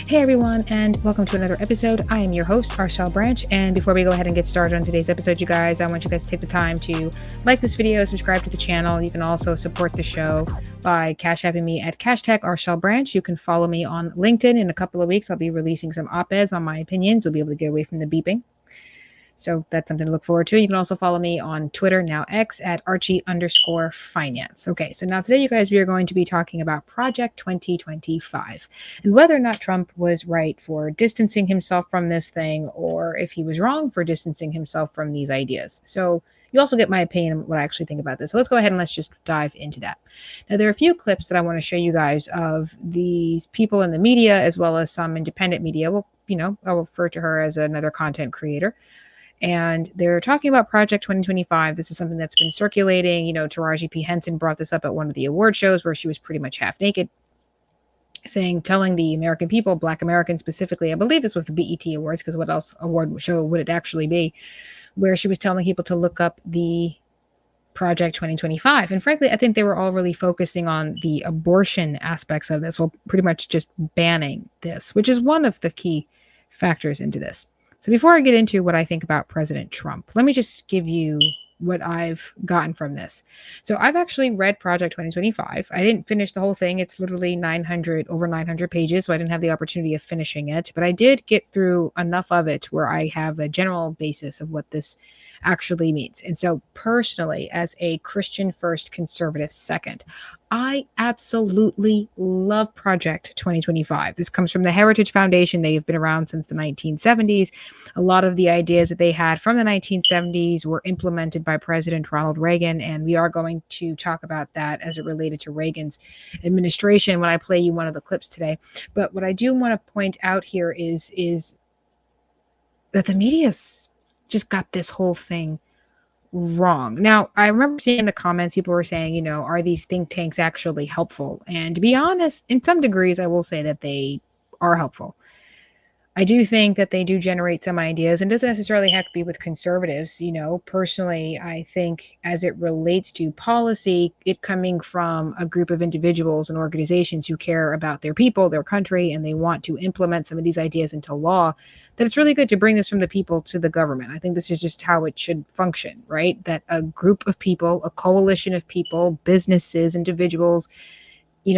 Hey everyone, and welcome to another episode. I am your host, Arshel Branch. And before we go ahead and get started on today's episode, you guys, I want you guys to take the time to like this video, subscribe to the channel. You can also support the show by cash apping me at hashtag Arshel Branch. You can follow me on LinkedIn. In a couple of weeks, I'll be releasing some op-eds on my opinions. You'll be able to get away from the beeping. So that's something to look forward to. You can also follow me on Twitter, now X, at Archie_finance. Okay, so now today, you guys, we are going to be talking about Project 2025 and whether or not Trump was right for distancing himself from this thing or if he was wrong for distancing himself from these ideas. So you also get my opinion on what I actually think about this. So let's go ahead and let's just dive into that. Now, there are a few clips that I want to show you guys of these people in the media as well as some independent media. Well, I'll refer to her as another content creator, and they're talking about Project 2025. This is something that's been circulating. Taraji P. Henson brought this up at one of the award shows where she was pretty much half naked, telling the American people, Black Americans specifically, I believe this was the BET Awards, because what else award show would it actually be, where she was telling people to look up the Project 2025. And frankly, I think they were all really focusing on the abortion aspects of this, or pretty much just banning this, which is one of the key factors into this. So before I get into what I think about President Trump, let me just give you what I've gotten from this. So I've actually read Project 2025. I didn't finish the whole thing. It's literally over 900 pages, so I didn't have the opportunity of finishing it. But I did get through enough of it where I have a general basis of what this actually means. And so personally, as a Christian first, conservative second, I absolutely love Project 2025. This comes from the Heritage Foundation. They have been around since the 1970s. A lot of the ideas that they had from the 1970s were implemented by President Ronald Reagan, and we are going to talk about that as it related to Reagan's administration when I play you one of the clips today. But what I do want to point out here is that the media's just got this whole thing wrong. Now, I remember seeing in the comments, people were saying, are these think tanks actually helpful? And to be honest, in some degrees, I will say that they are helpful. I do think that they do generate some ideas, and doesn't necessarily have to be with conservatives. Personally, I think as it relates to policy, it coming from a group of individuals and organizations who care about their people, their country, and they want to implement some of these ideas into law, that it's really good to bring this from the people to the government. I think this is just how it should function, right? That a group of people, a coalition of people, businesses, individuals,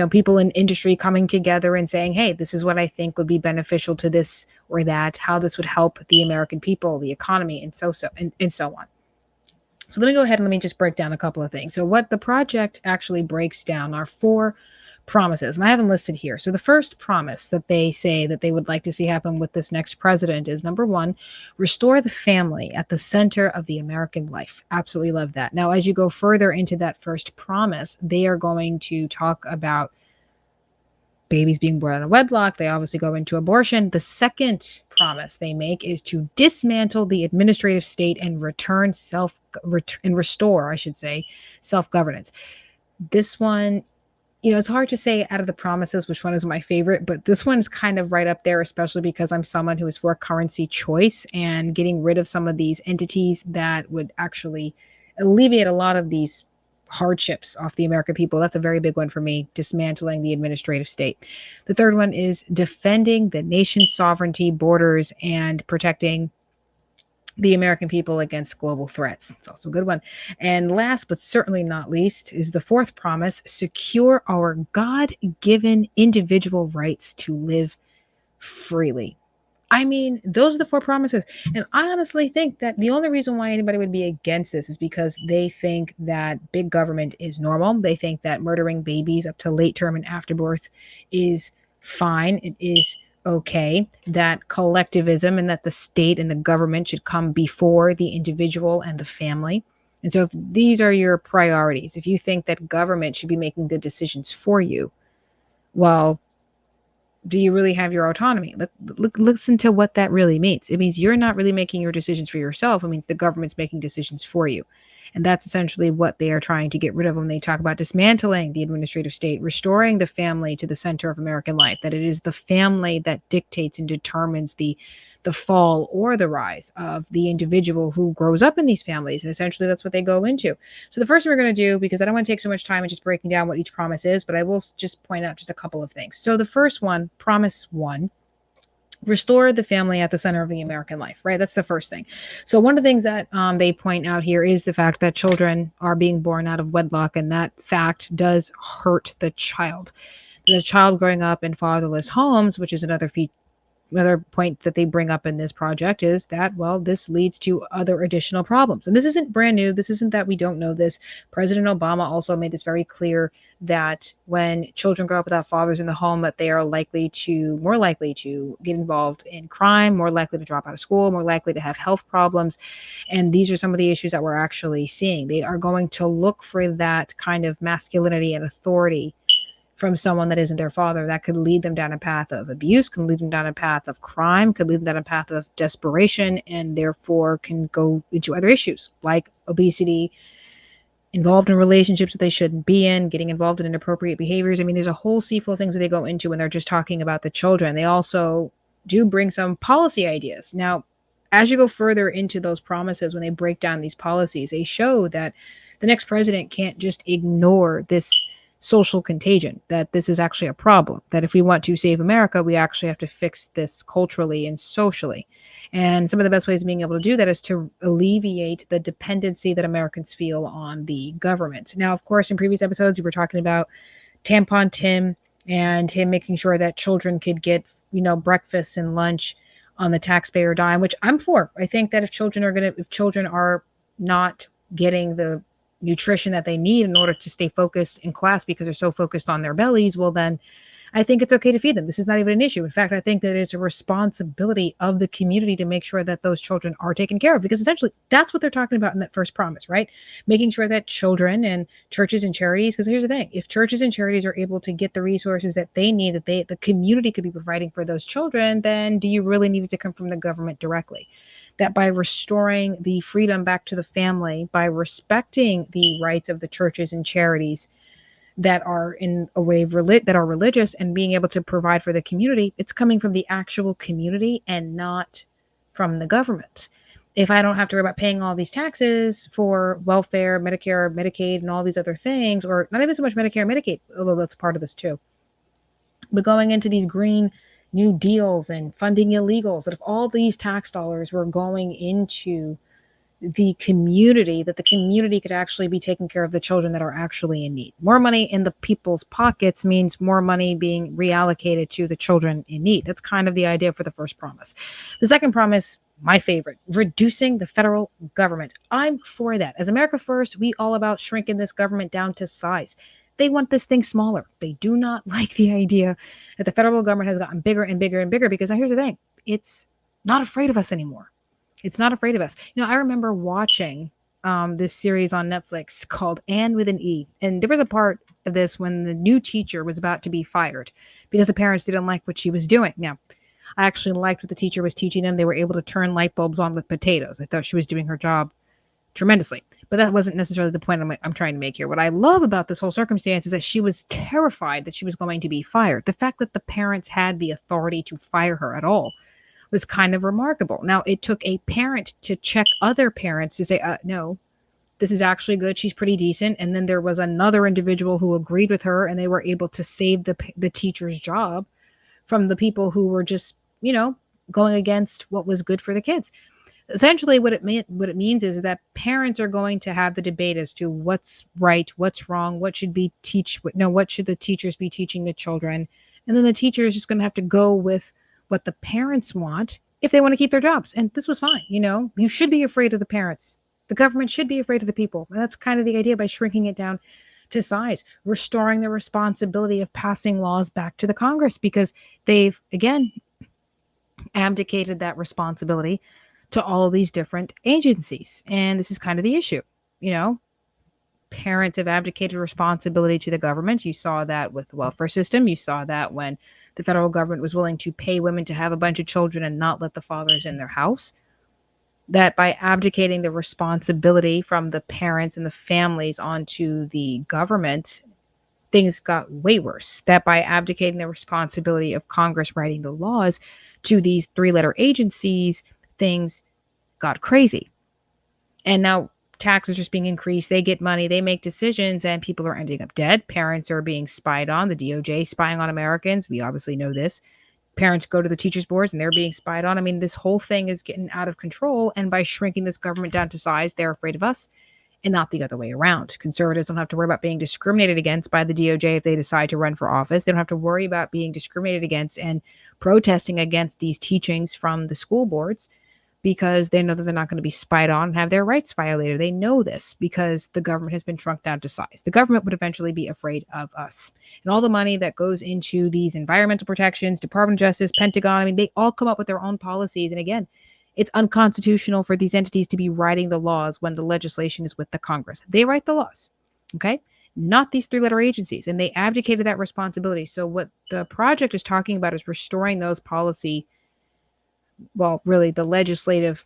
people in industry coming together and saying, hey, this is what I think would be beneficial to this or that, how this would help the American people, the economy, and so on. So let me go ahead and let me just break down a couple of things. So what the project actually breaks down are 4 promises, and I have them listed here. So the first promise that they say that they would like to see happen with this next president is, number 1, restore the family at the center of the American life. Absolutely love that. Now, as you go further into that first promise, they are going to talk about babies being born out of wedlock. They obviously go into abortion. The second promise they make is to dismantle the administrative state and restore, I should say, self-governance. This one, it's hard to say out of the promises which one is my favorite, but this one's kind of right up there, especially because I'm someone who is for currency choice and getting rid of some of these entities that would actually alleviate a lot of these hardships off the American people. That's a very big one for me, dismantling the administrative state. The third one is defending the nation's sovereignty, borders, and protecting the American people against global threats. It's also a good one. And last but certainly not least is the fourth promise: secure our God-given individual rights to live freely. I mean, those are the 4 promises. And I honestly think that the only reason why anybody would be against this is because they think that big government is normal. They think that murdering babies up to late term and afterbirth is fine. It is okay, that collectivism and that the state and the government should come before the individual and the family. And so if these are your priorities, if you think that government should be making the decisions for you, well, do you really have your autonomy? Listen to what that really means. It means you're not really making your decisions for yourself. It means the government's making decisions for you. And that's essentially what they are trying to get rid of when they talk about dismantling the administrative state, restoring the family to the center of American life, that it is the family that dictates and determines the fall or the rise of the individual who grows up in these families. And essentially that's what they go into. So the first thing we're going to do, because I don't want to take so much time in just breaking down what each promise is, but I will just point out just a couple of things. So the first one, promise 1, restore the family at the center of the American life, right? That's the first thing. So one of the things that they point out here is the fact that children are being born out of wedlock, and that fact does hurt the child. The child growing up in fatherless homes, which is another point that they bring up in this project, is that, well, this leads to other additional problems. And this isn't brand new. This isn't that we don't know this. President Obama also made this very clear that when children grow up without fathers in the home, that they are more likely to get involved in crime, more likely to drop out of school, more likely to have health problems. And these are some of the issues that we're actually seeing. They are going to look for that kind of masculinity and authority from someone that isn't their father. That could lead them down a path of abuse, can lead them down a path of crime, could lead them down a path of desperation, and therefore can go into other issues like obesity, involved in relationships that they shouldn't be in, getting involved in inappropriate behaviors. I mean, there's a whole sea full of things that they go into when they're just talking about the children. They also do bring some policy ideas. Now, as you go further into those promises, when they break down these policies, they show that the next president can't just ignore this social contagion, that this is actually a problem, that if we want to save America, we actually have to fix this culturally and socially. And some of the best ways of being able to do that is to alleviate the dependency that Americans feel on the government. Now, of course, in previous episodes, we were talking about Tampon Tim and him making sure that children could get, breakfast and lunch on the taxpayer dime, which I'm for. I think that if children are not getting the nutrition that they need in order to stay focused in class because they're so focused on their bellies, well, then I think it's okay to feed them. This is not even an issue. In fact, I think that it's a responsibility of the community to make sure that those children are taken care of, because essentially that's what they're talking about in that first promise, right? Making sure that children and churches and charities, because here's the thing, if churches and charities are able to get the resources that they need, that the community could be providing for those children, then do you really need it to come from the government directly? That by restoring the freedom back to the family, by respecting the rights of the churches and charities that are in a way that are religious and being able to provide for the community, it's coming from the actual community and not from the government. If I don't have to worry about paying all these taxes for welfare, Medicare, Medicaid, and all these other things, or not even so much Medicare and Medicaid, although that's part of this too, but going into these green new deals and funding illegals, that if all these tax dollars were going into the community, that the community could actually be taking care of the children that are actually in need. More money in the people's pockets means more money being reallocated to the children in need. That's kind of the idea for the first promise. The second promise, my favorite, reducing the federal government. I'm for that. As America First, we all about shrinking this government down to size. They want this thing smaller. They do not like the idea that the federal government has gotten bigger and bigger and bigger, because now here's the thing, it's not afraid of us anymore. It's not afraid of us. I remember watching this series on Netflix called Anne with an E. And there was a part of this when the new teacher was about to be fired because the parents didn't like what she was doing. Now, I actually liked what the teacher was teaching them. They were able to turn light bulbs on with potatoes. I thought she was doing her job tremendously. But that wasn't necessarily the point I'm trying to make here. What I love about this whole circumstance is that she was terrified that she was going to be fired. The fact that the parents had the authority to fire her at all was kind of remarkable. Now, it took a parent to check other parents to say, no, this is actually good. She's pretty decent. And then there was another individual who agreed with her, and they were able to save the teacher's job from the people who were just, going against what was good for the kids. Essentially, what it means is that parents are going to have the debate as to what's right, what's wrong, what should the teachers be teaching the children, and then the teacher is just going to have to go with what the parents want if they want to keep their jobs. And this was fine. You should be afraid of the parents. The government should be afraid of the people. And that's kind of the idea by shrinking it down to size, restoring the responsibility of passing laws back to the Congress, because they've, again, abdicated that responsibility to all of these different agencies. And this is kind of the issue. Parents have abdicated responsibility to the government. You saw that with the welfare system. You saw that when the federal government was willing to pay women to have a bunch of children and not let the fathers in their house. That by abdicating the responsibility from the parents and the families onto the government, things got way worse. That by abdicating the responsibility of Congress writing the laws to these three-letter agencies, things got crazy. And now taxes are just being increased. They get money, they make decisions, and people are ending up dead. Parents are being spied on, the DOJ spying on Americans. We obviously know this. parents go to the teachers' boards and they're being spied on. I mean, this whole thing is getting out of control. And by shrinking this government down to size, they're afraid of us and not the other way around. Conservatives don't have to worry about being discriminated against by the DOJ if they decide to run for office. They don't have to worry about being discriminated against and protesting against these teachings from the school boards because they know that they're not going to be spied on and have their rights violated. They know this because the government has been shrunk down to size. The government would eventually be afraid of us. And all the money that goes into these environmental protections, Department of Justice, Pentagon, I mean, they all come up with their own policies. And again, it's unconstitutional for these entities to be writing the laws when the legislation is with the Congress. They write the laws, okay? Not these three-letter agencies. And they abdicated that responsibility. So what the project is talking about is restoring those really the legislative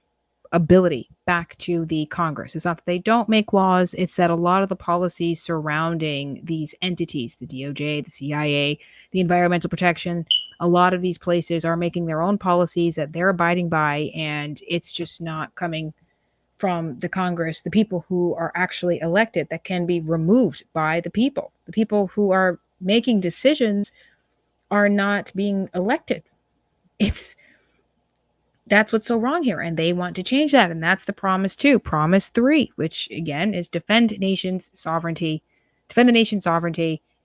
ability back to the Congress. It's not that they don't make laws, it's that a lot of the policies surrounding these entities, the DOJ, the CIA, the environmental protection, a lot of these places are making their own policies that they're abiding by, and it's just not coming from the Congress, the people who are actually elected, that can be removed by the people. The people who are making decisions are not being elected. That's what's so wrong here. And they want to change that. And that's the promise 2. Promise 3, which again is defend the nation's sovereignty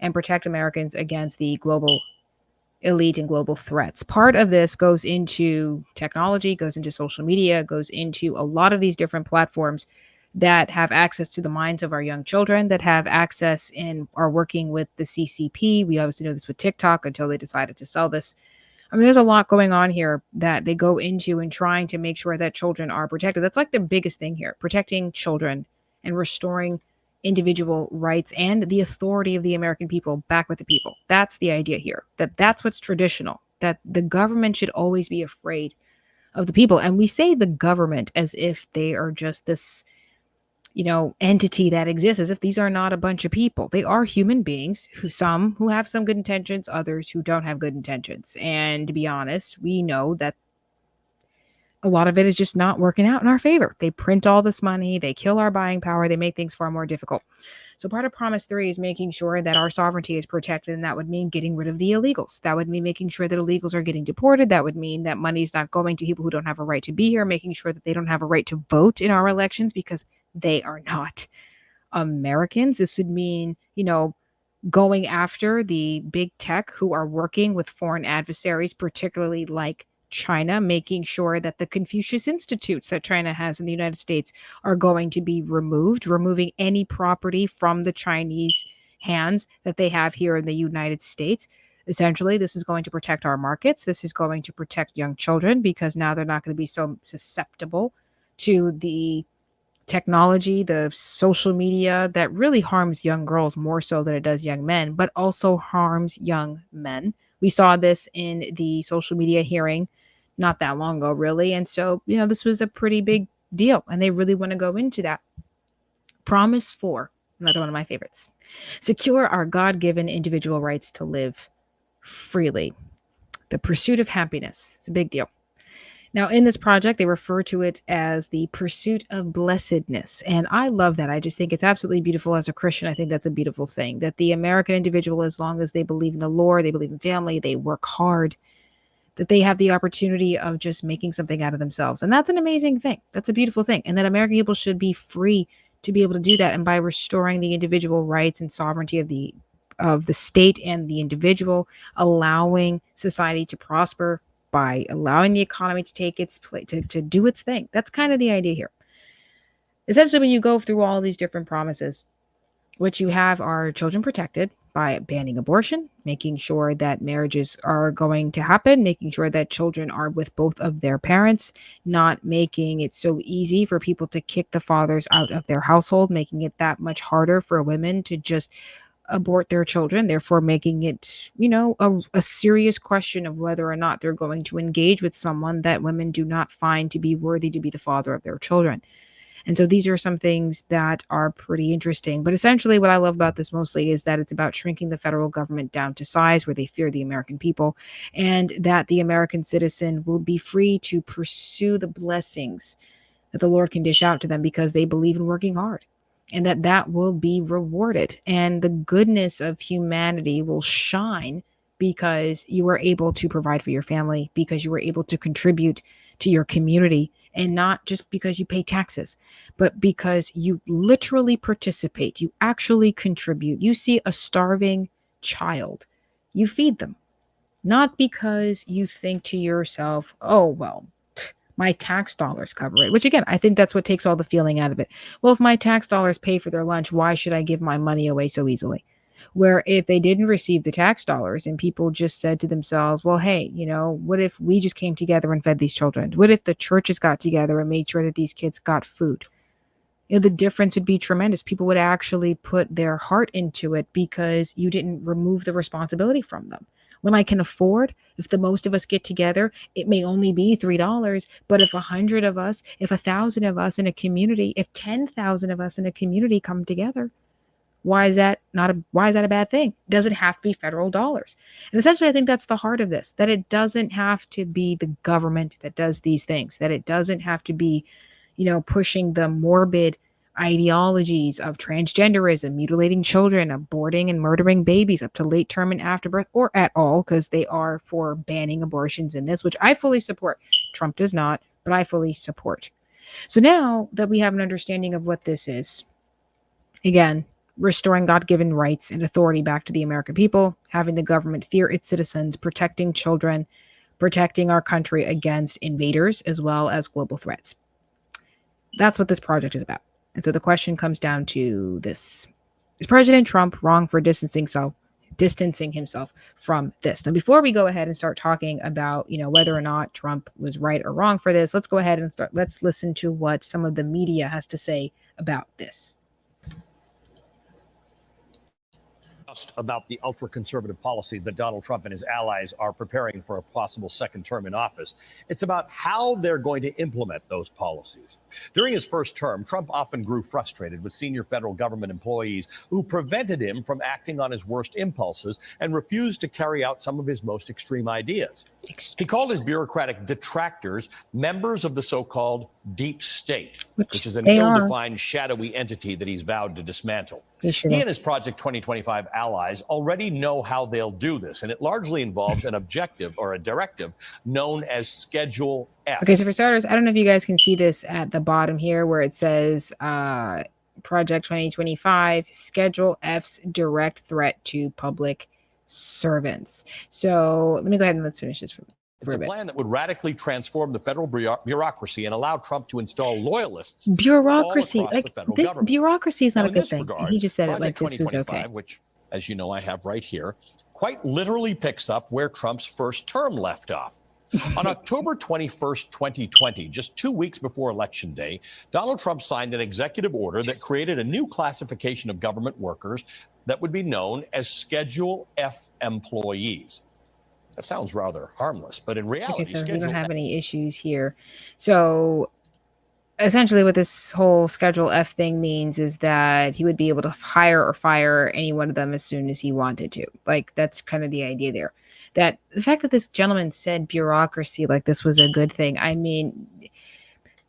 and protect Americans against the global elite and global threats. Part of this goes into technology, goes into social media, goes into a lot of these different platforms that have access to the minds of our young children, that have access and are working with the CCP. We obviously know this with TikTok until they decided to sell this. I mean, there's a lot going on here that they go into and trying to make sure that children are protected. That's like the biggest thing here, protecting children and restoring individual rights and the authority of the American people back with the people. That's the idea here, that's what's traditional, that the government should always be afraid of the people. And we say the government as if they are just this entity that exists, as if these are not a bunch of people. They are human beings, some who have some good intentions, others who don't have good intentions. And to be honest, we know that a lot of it is just not working out in our favor. They print all this money, they kill our buying power, they make things far more difficult. So part of Promise 3 is making sure that our sovereignty is protected, and that would mean getting rid of the illegals. That would mean making sure that illegals are getting deported. That would mean that money is not going to people who don't have a right to be here, making sure that they don't have a right to vote in our elections because they are not Americans. This would mean, going after the big tech who are working with foreign adversaries, particularly like China, making sure that the Confucius Institutes that China has in the United States are going to be removed, removing any property from the Chinese hands that they have here in the United States. Essentially, this is going to protect our markets. This is going to protect young children because now they're not going to be so susceptible to the technology, the social media that really harms young girls more so than it does young men, but also harms young men. We saw this in the social media hearing not that long ago, really. And so, this was a pretty big deal, and they really want to go into that. Promise 4, another one of my favorites. Secure our God-given individual rights to live freely. The pursuit of happiness. It's a big deal. Now, in this project, they refer to it as the pursuit of blessedness. And I love that. I just think it's absolutely beautiful. As a Christian, I think that's a beautiful thing, that the American individual, as long as they believe in the Lord, they believe in family, they work hard, that they have the opportunity of just making something out of themselves. And that's an amazing thing. That's a beautiful thing. And that American people should be free to be able to do that. And by restoring the individual rights and sovereignty of the state and the individual, allowing society to prosper, by allowing the economy to take its place, to do its thing. That's kind of the idea here. Essentially, when you go through all these different promises, what you have are children protected by banning abortion, making sure that marriages are going to happen, making sure that children are with both of their parents, not making it so easy for people to kick the fathers out of their household, making it that much harder for women to just abort their children, therefore making it, a serious question of whether or not they're going to engage with someone that women do not find to be worthy to be the father of their children. And so these are some things that are pretty interesting. But essentially what I love about this mostly is that it's about shrinking the federal government down to size where they fear the American people, and that the American citizen will be free to pursue the blessings that the Lord can dish out to them because they believe in working hard. And that will be rewarded, and the goodness of humanity will shine because you were able to provide for your family, because you were able to contribute to your community, and not just because you pay taxes, but because you literally participate, you actually contribute. You see a starving child, you feed them, not because you think to yourself, oh, well, my tax dollars cover it, which again, I think that's what takes all the feeling out of it. Well, if my tax dollars pay for their lunch, why should I give my money away so easily? Where if they didn't receive the tax dollars and people just said to themselves, well, hey, what if we just came together and fed these children? What if the churches got together and made sure that these kids got food? The difference would be tremendous. People would actually put their heart into it because you didn't remove the responsibility from them. When I can afford, if the most of us get together, it may only be $3, but if 100 of us, if 1,000 of us in a community, if 10,000 of us in a community come together, why is that a bad thing? Does it have to be federal dollars? And essentially, I think that's the heart of this, that it doesn't have to be the government that does these things, that it doesn't have to be, pushing the morbid ideologies of transgenderism, mutilating children, aborting and murdering babies up to late term and afterbirth, or at all, because they are for banning abortions in this, which I fully support. Trump does not, but I fully support. So now that we have an understanding of what this is, again, restoring God-given rights and authority back to the American people, having the government fear its citizens, protecting children, protecting our country against invaders as well as global threats. That's what this project is about. And so the question comes down to this. Is President Trump wrong for distancing himself from this? Now, before we go ahead and start talking about, whether or not Trump was right or wrong for this, let's go ahead and let's listen to what some of the media has to say about this. About the ultra-conservative policies that Donald Trump and his allies are preparing for a possible second term in office. It's about how they're going to implement those policies. During his first term, Trump often grew frustrated with senior federal government employees who prevented him from acting on his worst impulses and refused to carry out some of his most extreme ideas. He called his bureaucratic detractors members of the so-called deep state, which is an ill-defined, shadowy entity that he's vowed to dismantle. He and his Project 2025 allies already know how they'll do this, and it largely involves an objective or a directive known as Schedule F. Okay, so for starters, I don't know if you guys can see this at the bottom here where it says Project 2025, Schedule F's direct threat to public servants. So let me go ahead and let's finish this for It's a plan that would radically transform the federal bureaucracy and allow Trump to install loyalists bureaucracy all across the federal this government. Bureaucracy is not Now, a good thing. Regard, he just said it Project like this was okay. Which, as you know, I have right here, quite literally picks up where Trump's first term left off. On October 21st, 2020, just 2 weeks before Election Day, Donald Trump signed an executive order that created a new classification of government workers that would be known as Schedule F employees. That sounds rather harmless, but in reality, okay, so we don't have any issues here. So essentially what this whole Schedule F thing means is that he would be able to hire or fire any one of them as soon as he wanted to. Like, that's kind of the idea there. That the fact that this gentleman said bureaucracy like this was a good thing, I mean,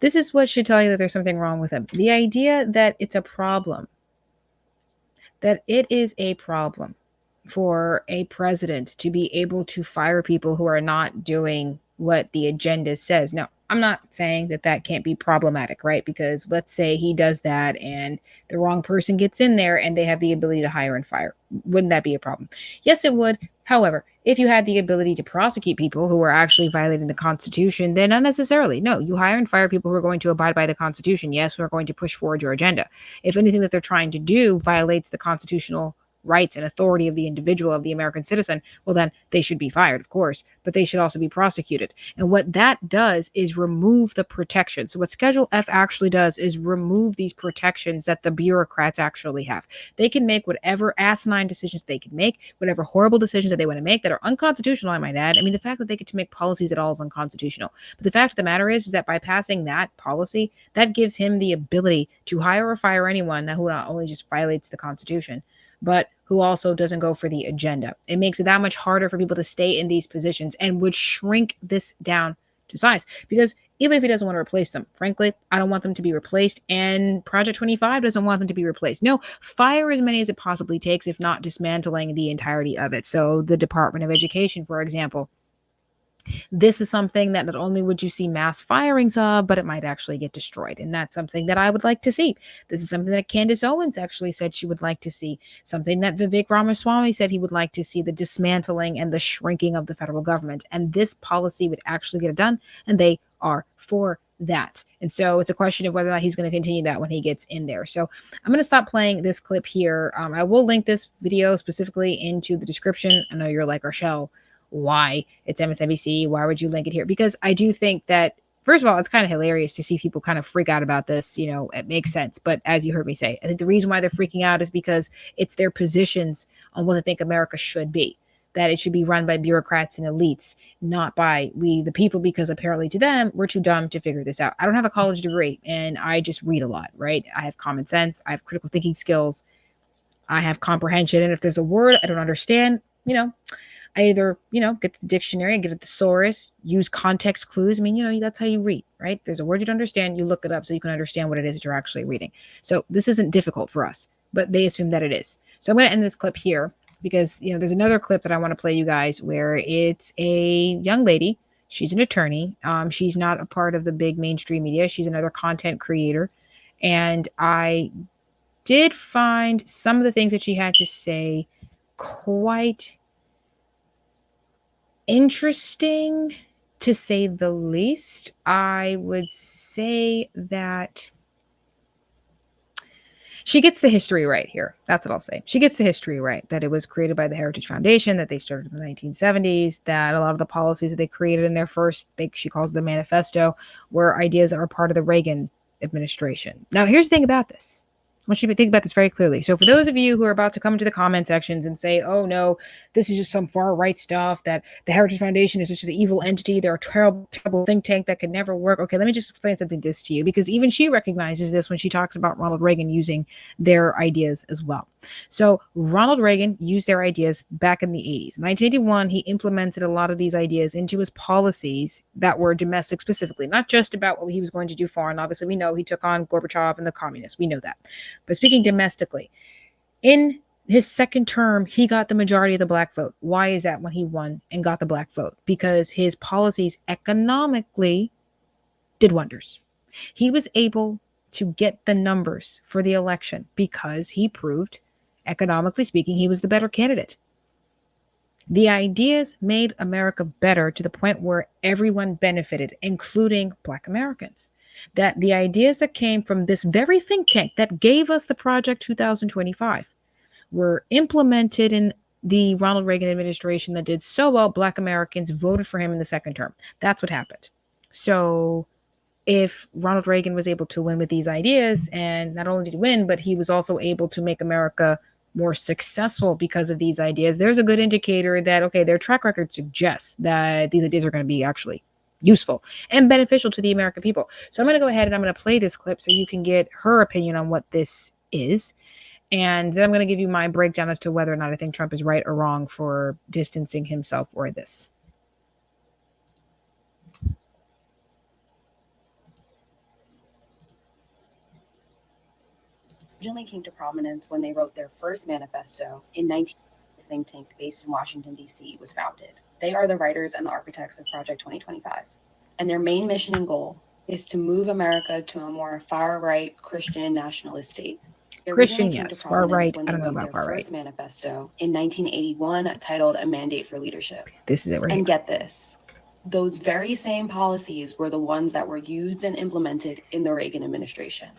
this is what should tell you that there's something wrong with him. The idea that it's a problem, that it is a problem for a president to be able to fire people who are not doing what the agenda says. Now, I'm not saying that that can't be problematic, right? Because let's say he does that and the wrong person gets in there and they have the ability to hire and fire. Wouldn't that be a problem? Yes, it would. However, if you had the ability to prosecute people who are actually violating the Constitution, then not necessarily. No, you hire and fire people who are going to abide by the Constitution. Yes, who are going to push forward your agenda. If anything that they're trying to do violates the constitutional rights and authority of the individual, of the American citizen, well, then they should be fired, of course, but they should also be prosecuted. And what that does is remove the protection. So what Schedule F actually does is remove these protections that the bureaucrats actually have. They can make whatever asinine decisions they can make, whatever horrible decisions that they want to make that are unconstitutional, I might add. I mean, the fact that they get to make policies at all is unconstitutional. But the fact of the matter is that by passing that policy, that gives him the ability to hire or fire anyone who not only just violates the Constitution, but who also doesn't go for the agenda. It makes it that much harder for people to stay in these positions and would shrink this down to size. Because even if he doesn't want to replace them. Frankly, I don't want them to be replaced, and Project 25 doesn't want them to be replaced. No, fire as many as it possibly takes, if not dismantling the entirety of it. So the Department of Education, for example, this is something that not only would you see mass firings of, but it might actually get destroyed. And that's something that I would like to see. This is something that Candace Owens actually said she would like to see, something that Vivek Ramaswamy said he would like to see, the dismantling and the shrinking of the federal government. And this policy would actually get it done, and they are for that. And so it's a question of whether or not he's going to continue that when he gets in there. So I'm going to stop playing this clip here. I will link this video specifically into the description. I know you're like, Rochelle, why? It's MSNBC. Why would you link it here? Because I do think that, first of all, it's kind of hilarious to see people kind of freak out about this. You know, it makes sense. But as you heard me say, I think the reason why they're freaking out is because it's their positions on what they think America should be, that it should be run by bureaucrats and elites, not by we, the people, because apparently to them, we're too dumb to figure this out. I don't have a college degree, and I just read a lot, right? I have common sense. I have critical thinking skills. I have comprehension. And if there's a word I don't understand, I either, get the dictionary, get a thesaurus, use context clues. I mean, that's how you read, right? There's a word you don't understand, you look it up so you can understand what it is that you're actually reading. So this isn't difficult for us, but they assume that it is. So I'm going to end this clip here because, there's another clip that I want to play you guys where it's a young lady. She's an attorney. She's not a part of the big mainstream media. She's another content creator. And I did find some of the things that she had to say quite interesting, to say the least. I would say that she gets the history right here. That's what I'll say. She gets the history right, that it was created by the Heritage Foundation, that they started in the 1970s, that a lot of the policies that they created in their first, she calls the manifesto, were ideas that were part of the Reagan administration. Now, here's the thing about this. I want you to think about this very clearly. So for those of you who are about to come into the comment sections and say, oh no, this is just some far right stuff, that the Heritage Foundation is just an evil entity, they're a terrible, terrible think tank that could never work. Okay, let me just explain something this to you, because even she recognizes this when she talks about Ronald Reagan using their ideas as well. So Ronald Reagan used their ideas back in the 80s. In 1981, he implemented a lot of these ideas into his policies that were domestic specifically, not just about what he was going to do foreign. Obviously, we know he took on Gorbachev and the communists. We know that. But speaking domestically, in his second term, he got the majority of the black vote. Why is that when he won and got the black vote? Because his policies economically did wonders. He was able to get the numbers for the election because he proved, economically speaking, he was the better candidate. The ideas made America better to the point where everyone benefited, including Black Americans. That the ideas that came from this very think tank that gave us the Project 2025 were implemented in the Ronald Reagan administration that did so well, Black Americans voted for him in the second term. That's what happened. So if Ronald Reagan was able to win with these ideas, and not only did he win, but he was also able to make America more successful because of these ideas, there's a good indicator that, okay, their track record suggests that these ideas are going to be actually useful and beneficial to the American people. So I'm going to go ahead and I'm going to play this clip so you can get her opinion on what this is. And then I'm going to give you my breakdown as to whether or not I think Trump is right or wrong for distancing himself or this. Originally came to prominence when they wrote their first manifesto in 19. Think tank based in Washington, D.C. was founded. They are the writers and the architects of Project 2025. And their main mission and goal is to move America to a more far-right Christian nationalist state. Christian, yes. Far right. I don't know about far right. First manifesto in 1981 titled A Mandate for Leadership. This is it right And here. get this. Those very same policies were the ones that were used and implemented in the Reagan administration.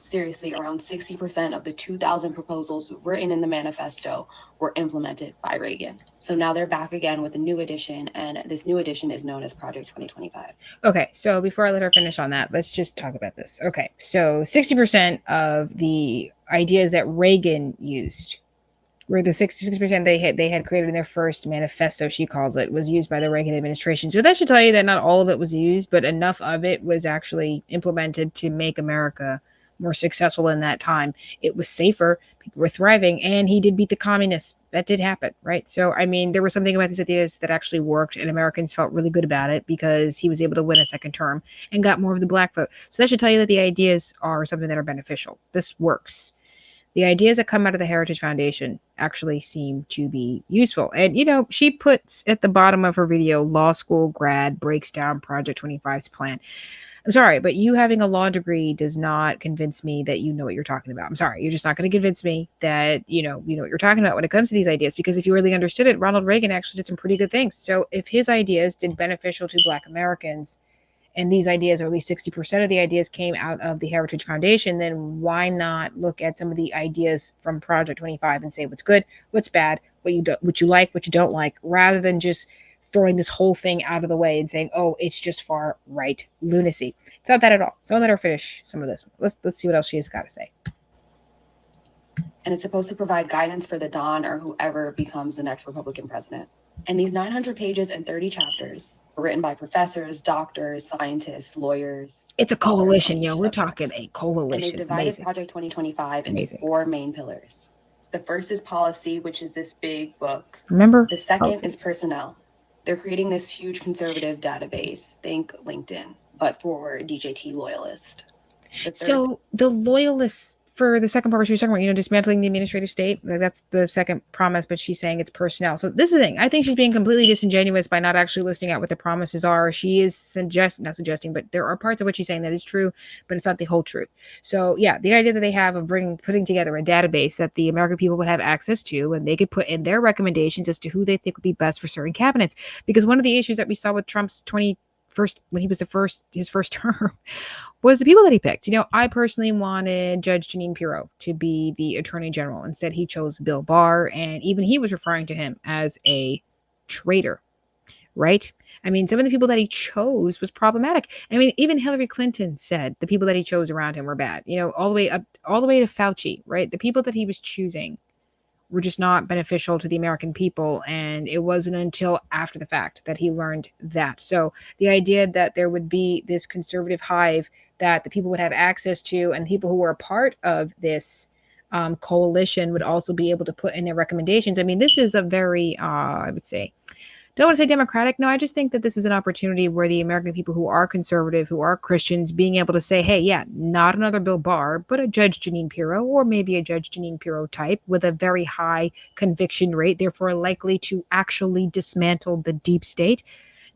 Seriously, around 60% of the 2,000 proposals written in the manifesto were implemented by Reagan. So now they're back again with a new edition, and this new edition is known as Project 2025. Okay, so before I let her finish on that, let's just talk about this. Okay, so 60% of the ideas that Reagan used were the 66% they had created in their first manifesto, she calls it, was used by the Reagan administration. So that should tell you that not all of it was used, but enough of it was actually implemented to make America more successful in that time. It was safer. People were thriving, and he did beat the communists. That did happen, right? So, I mean, there was something about these ideas that actually worked, and Americans felt really good about it because he was able to win a second term and got more of the black vote. So that should tell you that the ideas are something that are beneficial. This works. The ideas that come out of the Heritage Foundation actually seem to be useful. And, she puts at the bottom of her video, law school grad breaks down Project 25's plan. I'm sorry, but you having a law degree does not convince me that you know what you're talking about. I'm sorry. You're just not going to convince me that, you know what you're talking about when it comes to these ideas, because if you really understood it, Ronald Reagan actually did some pretty good things. So if his ideas did beneficial to Black Americans, and these ideas, or at least 60% of the ideas, came out of the Heritage Foundation, then why not look at some of the ideas from Project 25 and say what's good, what's bad, what you like, what you don't like, rather than just throwing this whole thing out of the way and saying, oh, it's just far right lunacy. It's not that at all. So I'll let her finish some of this. Let's see what else she has got to say. And it's supposed to provide guidance for the Don or whoever becomes the next Republican president. And these 900 pages and 30 chapters were written by professors, doctors, scientists, lawyers. It's a coalition, yo. We're talking a coalition. And they've divided Project 2025 into 4 main pillars. The first is policy, which is this big book. Remember? The second is personnel. They're creating this huge conservative database, think LinkedIn, but for DJT loyalists. So the loyalists, for the second part, she was talking about, dismantling the administrative state. Like, that's the second promise, but she's saying it's personnel. So this is the thing. I think she's being completely disingenuous by not actually listing out what the promises are. She is not suggesting, but there are parts of what she's saying that is true, but it's not the whole truth. So yeah, the idea that they have of putting together a database that the American people would have access to, and they could put in their recommendations as to who they think would be best for certain cabinets. Because one of the issues that we saw with Trump's when he was his first term, was the people that he picked. I personally wanted Judge Jeanine Pirro to be the Attorney General. Instead, he chose Bill Barr, and even he was referring to him as a traitor, right? I mean, some of the people that he chose was problematic. I mean, even Hillary Clinton said the people that he chose around him were bad. All the way to Fauci, right? The people that he was choosing were just not beneficial to the American people. And it wasn't until after the fact that he learned that. So the idea that there would be this conservative hive that the people would have access to, and people who were a part of this coalition would also be able to put in their recommendations. I mean, this is a very, I would say, don't want to say democratic. No, I just think that this is an opportunity where the American people who are conservative, who are Christians, being able to say, hey, yeah, not another Bill Barr, but a Judge Jeanine Pirro, or maybe a Judge Jeanine Pirro type with a very high conviction rate, therefore likely to actually dismantle the deep state.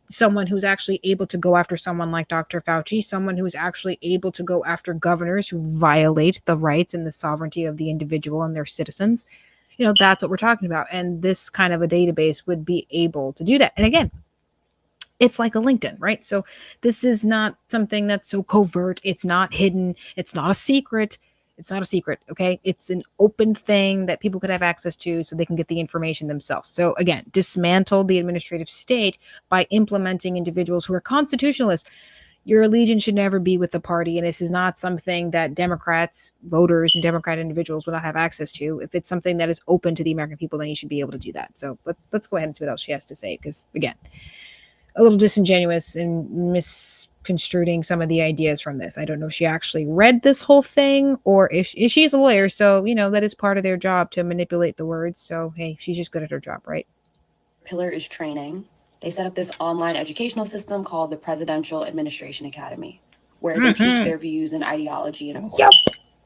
Someone who's actually able to go after someone like Dr. Fauci, someone who's actually able to go after governors who violate the rights and the sovereignty of the individual and their citizens. That's what we're talking about. And this kind of a database would be able to do that. And again, it's like a LinkedIn, right? So this is not something that's so covert. It's not hidden. It's not a secret. It's not a secret, okay? It's an open thing that people could have access to so they can get the information themselves. So again, dismantle the administrative state by implementing individuals who are constitutionalists. Your allegiance should never be with the party, and this is not something that Democrats, voters, and Democrat individuals will not have access to. If it's something that is open to the American people, then you should be able to do that. So let's go ahead and see what else she has to say, because, again, a little disingenuous and misconstruing some of the ideas from this. I don't know if she actually read this whole thing, or if she's a lawyer, so, that is part of their job to manipulate the words. So, hey, she's just good at her job, right? Pillar is training. They set up this online educational system called the Presidential Administration Academy, where they teach their views and ideology in a course. Yep.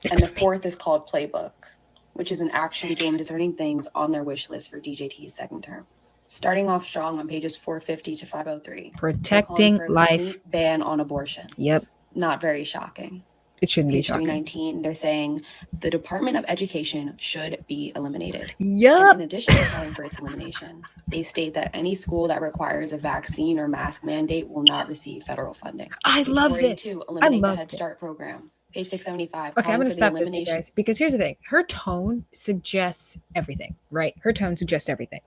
And the fourth is called Playbook, which is an action game discerning things on their wish list for DJT's second term. Starting off strong on pages 450 to 503. Protecting life. Ban on abortion. Yep. Not very shocking. It shouldn't Page be shocking. 319, they're saying the Department of Education should be eliminated. Yep. And in addition to calling for its elimination, they state that any school that requires a vaccine or mask mandate will not receive federal funding. I love this. Eliminate the Head Start program. Page 675. Okay, I'm going to stop this, you guys, because here's the thing. Her tone suggests everything, right? Her tone suggests everything.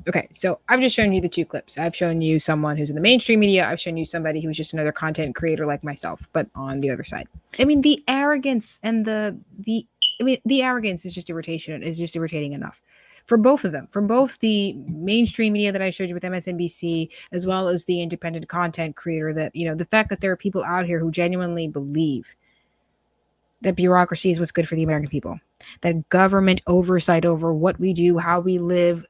Okay, so I've just shown you the 2 clips. I've shown you someone who's in the mainstream media. I've shown you somebody who's just another content creator like myself, but on the other side. I mean, the arrogance and the arrogance is just irritating enough for both of them, from both the mainstream media that I showed you with MSNBC, as well as the independent content creator that, the fact that there are people out here who genuinely believe that bureaucracy is what's good for the American people, that government oversight over what we do, how we live,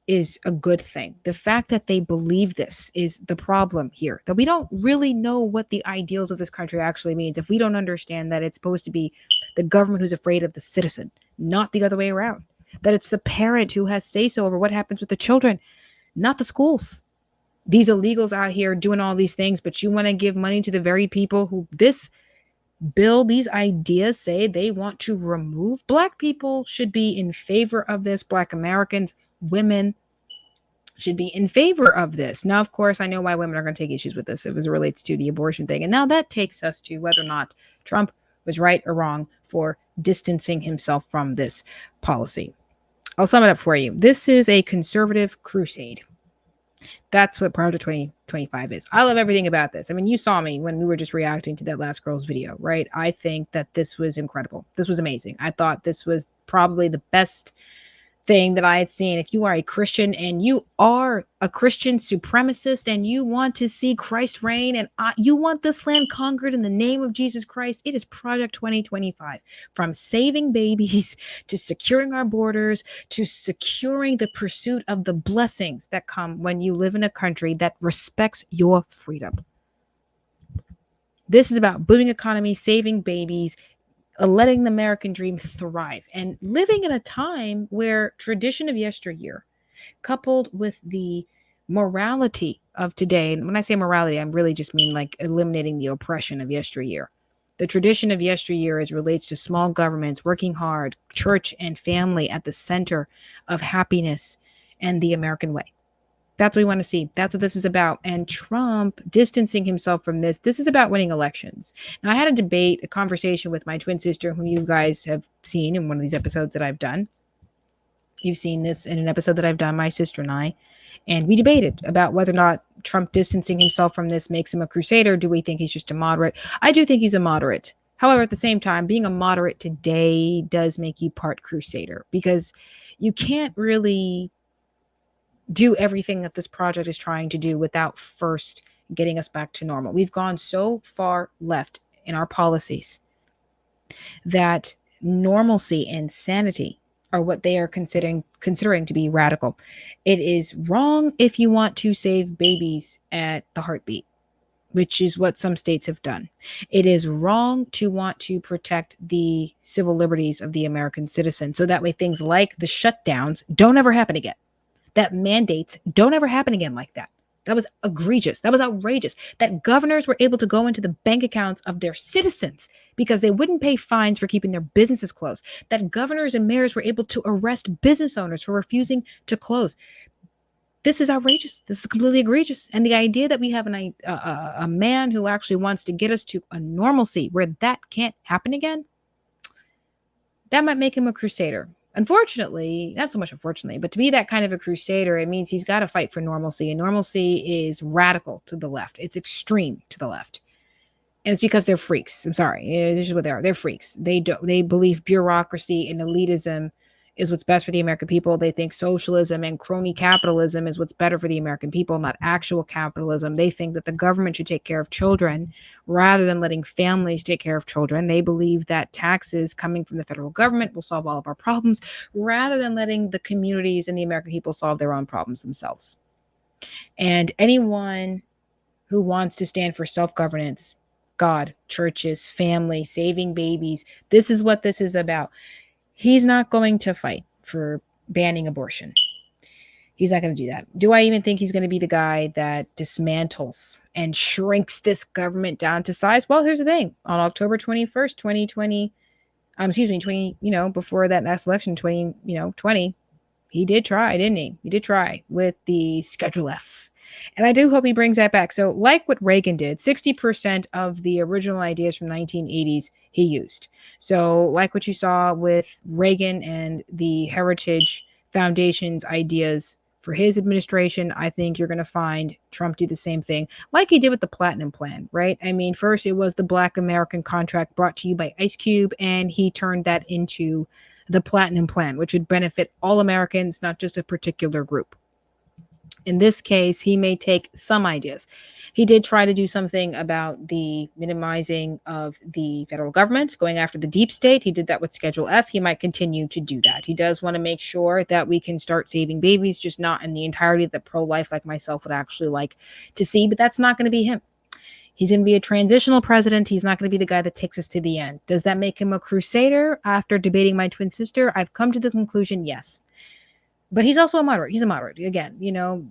is a good thing. The fact that they believe this is the problem here, that we don't really know what the ideals of this country actually means if we don't understand that it's supposed to be the government who's afraid of the citizen, not the other way around. That it's the parent who has say-so over what happens with the children, not the schools. These illegals out here doing all these things, but you want to give money to the very people who this bill, these ideas say they want to remove. Black people should be in favor of this. Black Americans, women should be in favor of this. Now, of course, I know why women are going to take issues with this as it relates to the abortion thing. And now that takes us to whether or not Trump was right or wrong for distancing himself from this policy. I'll sum it up for you. This is a conservative crusade. That's what Project 2025 is. I love everything about this. I mean, you saw me when we were just reacting to that last girl's video, right? I think that this was incredible. This was amazing. I thought this was probably the best thing that I had seen. If you are a Christian and you are a Christian supremacist and you want to see Christ reign and you want this land conquered in the name of Jesus Christ, it is Project 2025. From saving babies to securing our borders to securing the pursuit of the blessings that come when you live in a country that respects your freedom. This is about booming economy, saving babies, letting the American dream thrive, and living in a time where tradition of yesteryear, coupled with the morality of today, and when I say morality, I really just mean like eliminating the oppression of yesteryear. The tradition of yesteryear as relates to small governments, working hard, church and family at the center of happiness and the American way. That's what we want to see. That's what this is about. And Trump distancing himself from this is about winning elections. Now, I had a conversation with my twin sister, whom you guys have seen in one of these episodes that I've done. You've seen this in an episode that I've done, my sister and I. And we debated about whether or not Trump distancing himself from this makes him a crusader. Do we think he's just a moderate? I do think he's a moderate. However, at the same time, being a moderate today does make you part crusader, because you can't really do everything that this project is trying to do without first getting us back to normal. We've gone so far left in our policies that normalcy and sanity are what they are considering to be radical. It is wrong if you want to save babies at the heartbeat, which is what some states have done. It is wrong to want to protect the civil liberties of the American citizen, so that way things like the shutdowns don't ever happen again. That mandates don't ever happen again like that. That was egregious. That was outrageous. That governors were able to go into the bank accounts of their citizens because they wouldn't pay fines for keeping their businesses closed. That governors and mayors were able to arrest business owners for refusing to close. This is outrageous. This is completely egregious. And the idea that we have a man who actually wants to get us to a normalcy where that can't happen again, that might make him a crusader. Unfortunately, not so much unfortunately, but to be that kind of a crusader, it means he's got to fight for normalcy. And normalcy is radical to the left. It's extreme to the left. And it's because they're freaks. I'm sorry. This is what they are. They're freaks. They believe bureaucracy and elitism is what's best for the American people. They think socialism and crony capitalism is what's better for the American people, not actual capitalism. They think that the government should take care of children rather than letting families take care of children. They believe that taxes coming from the federal government will solve all of our problems rather than letting the communities and the American people solve their own problems themselves. And anyone who wants to stand for self-governance, God, churches, family, saving babies, this is what this is about. He's not going to fight for banning abortion. He's not going to do that. Do I even think he's going to be the guy that dismantles and shrinks this government down to size? Well, here's the thing. On October 21st, 2020, before that last election, 2020, he did try, didn't he? He did try with the Schedule F. And I do hope he brings that back. So like what Reagan did, 60% of the original ideas from 1980s he used. So like what you saw with Reagan and the Heritage Foundation's ideas for his administration, I think you're going to find Trump do the same thing like he did with the Platinum Plan, right? I mean, first it was the Black American Contract brought to you by Ice Cube, and he turned that into the Platinum Plan, which would benefit all Americans, not just a particular group. In this case, he may take some ideas. He did try to do something about the minimizing of the federal government, going after the deep state. He did that with Schedule F. He might continue to do that. He does want to make sure that we can start saving babies, just not in the entirety that pro-life like myself would actually like to see, but that's not going to be him. He's going to be a transitional president. He's not going to be the guy that takes us to the end. Does that make him a crusader? After debating my twin sister, I've come to the conclusion, yes. But he's also a moderate. He's a moderate. Again,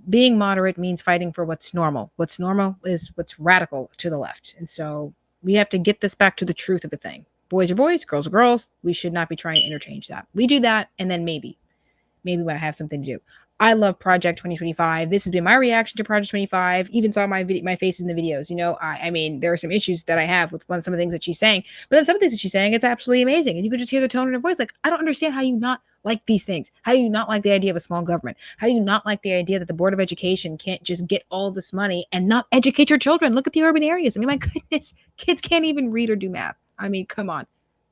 being moderate means fighting for what's normal. What's normal is what's radical to the left. And so we have to get this back to the truth of a thing. Boys are boys, girls are girls. We should not be trying to interchange that. We do that, and then maybe we might have something to do. I love Project 2025. This has been my reaction to Project 25. Even saw my faces in the videos. I mean, there are some issues that I have with some of the things that she's saying, but then some of the things that she's saying, it's absolutely amazing. And you could just hear the tone in her voice. Like, I don't understand how you not like these things. How do you not like the idea of a small government? How do you not like the idea that the Board of Education can't just get all this money and not educate your children? Look at the urban areas. I mean, my goodness, kids can't even read or do math. I mean, come on.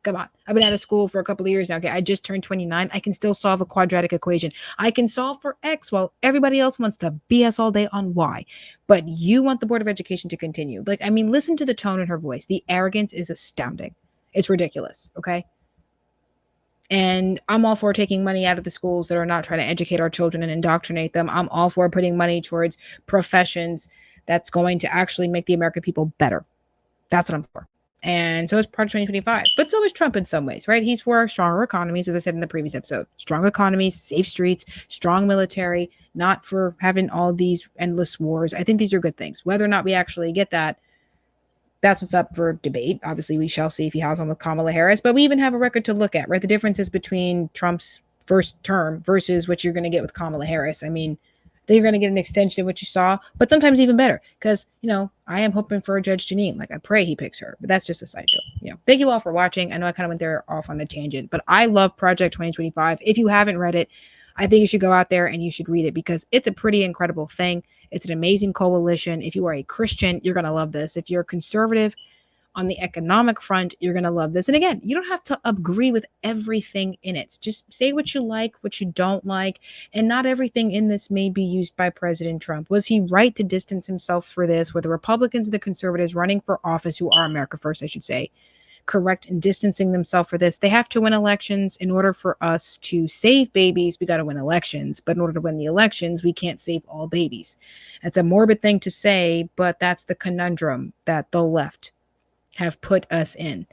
I've been out of school for a couple of years now. Okay, I just turned 29. I can still solve a quadratic equation. I can solve for X while everybody else wants to BS all day on Y. But you want the Board of Education to continue. Listen to the tone in her voice. The arrogance is astounding. It's ridiculous. Okay. And I'm all for taking money out of the schools that are not trying to educate our children and indoctrinate them. I'm all for putting money towards professions that's going to actually make the American people better. That's what I'm for. And so is Project 2025. But so is Trump in some ways, right? He's for stronger economies, as I said in the previous episode. Strong economies, safe streets, strong military, not for having all these endless wars. I think these are good things. Whether or not we actually get that, that's what's up for debate. Obviously, we shall see if he has one with Kamala Harris. But we even have a record to look at, right? The differences between Trump's first term versus what you're going to get with Kamala Harris. I mean, then you're going to get an extension of what you saw, but sometimes even better because, I am hoping for a Judge Janine. Like, I pray he picks her, but that's just a side note. Thank you all for watching. I know I kind of went there off on a tangent, but I love Project 2025. If you haven't read it, I think you should go out there and you should read it because it's a pretty incredible thing. It's an amazing coalition. If you are a Christian, you're going to love this. If you're a conservative on the economic front, you're going to love this. And again, you don't have to agree with everything in it. Just say what you like, what you don't like. And not everything in this may be used by President Trump. Was he right to distance himself for this? Were the Republicans and the conservatives running for office, who are America First, I should say, correct in distancing themselves for this? They have to win elections. In order for us to save babies, we got to win elections. But in order to win the elections, we can't save all babies. That's a morbid thing to say, but that's the conundrum that the left have put us in.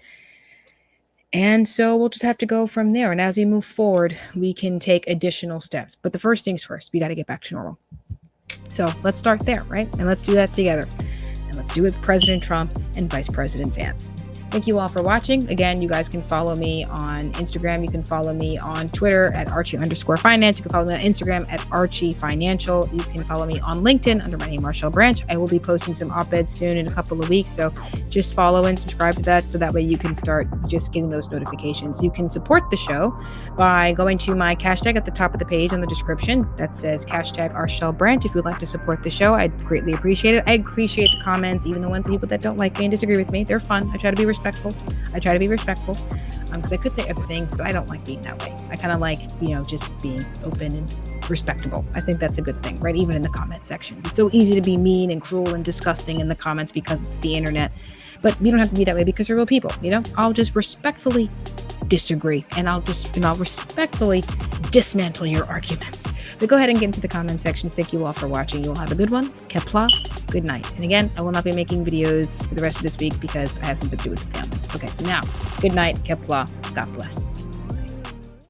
And so we'll just have to go from there. And as we move forward, we can take additional steps. But the first things first, we got to get back to normal. So let's start there, right? And let's do that together. And let's do it with President Trump and Vice President Vance. Thank you all for watching. Again, you guys can follow me on Instagram. You can follow me on Twitter at Archie_finance. You can follow me on Instagram at Archie Financial. You can follow me on LinkedIn under my name, Marshall Branch. I will be posting some op-eds soon in a couple of weeks. So just follow and subscribe to that so that way you can start just getting those notifications. You can support the show by going to my hashtag at the top of the page on the description that says hashtag Arshel Branch. If you would like to support the show, I'd greatly appreciate it. I appreciate the comments, even the ones of people that don't like me and disagree with me. They're fun. I try to be respectful. Because I could say other things, but I don't like being that way. I kind of like, just being open and respectable. I think that's a good thing, right? Even in the comment sections. It's so easy to be mean and cruel and disgusting in the comments because it's the internet. But we don't have to be that way because we're real people, I'll just respectfully disagree and I'll respectfully dismantle your arguments. But go ahead and get into the comment sections. Thank you all for watching. You all have a good one. Kepla. Good night. And again, I will not be making videos for the rest of this week because I have something to do with the family. Okay, so now, good night. Kepla. God bless.